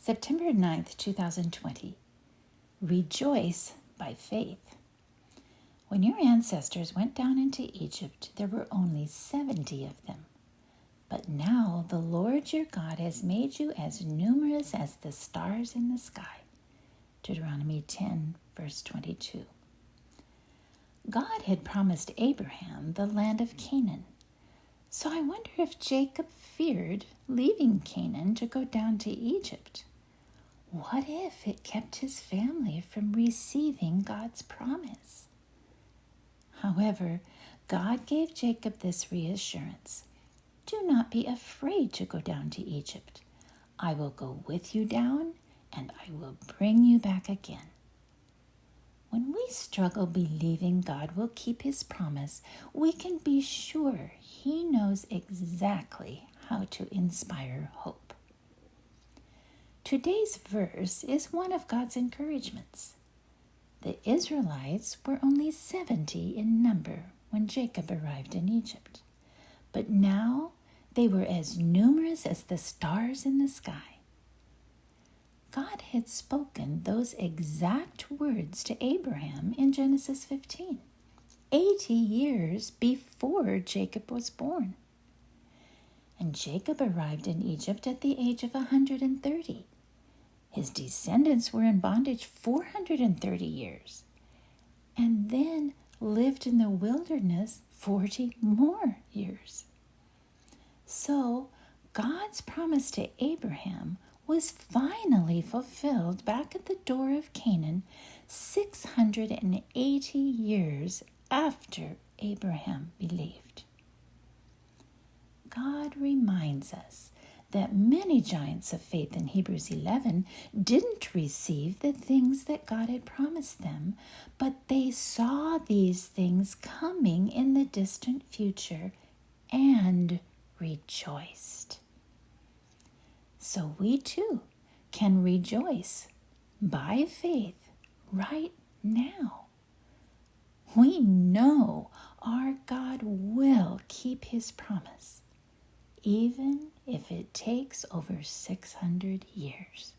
September 9th, 2020. Rejoice by faith. When your ancestors went down into Egypt, there were only 70 of them. But now the Lord your God has made you as numerous as the stars in the sky. Deuteronomy 10, verse 22. God had promised Abraham the land of Canaan. So I wonder if Jacob feared leaving Canaan to go down to Egypt. What if it kept his family from receiving God's promise? However, God gave Jacob this reassurance. Do not be afraid to go down to Egypt. I will go with you down, and I will bring you back again. When we struggle believing God will keep his promise, we can be sure he knows exactly how to inspire hope. Today's verse is one of God's encouragements. The Israelites were only 70 in number when Jacob arrived in Egypt, but now they were as numerous as the stars in the sky. God had spoken those exact words to Abraham in Genesis 15, 80 years before Jacob was born. And Jacob arrived in Egypt at the age of 130. His descendants were in bondage 430 years, and then lived in the wilderness 40 more years. So God's promise to Abraham was finally fulfilled back at the door of Canaan 680 years after Abraham believed. God reminds us that many giants of faith in Hebrews 11 didn't receive the things that God had promised them, but they saw these things coming in the distant future and rejoiced. So we too can rejoice by faith right now. We know our God will keep his promise, even if it takes over 600 years.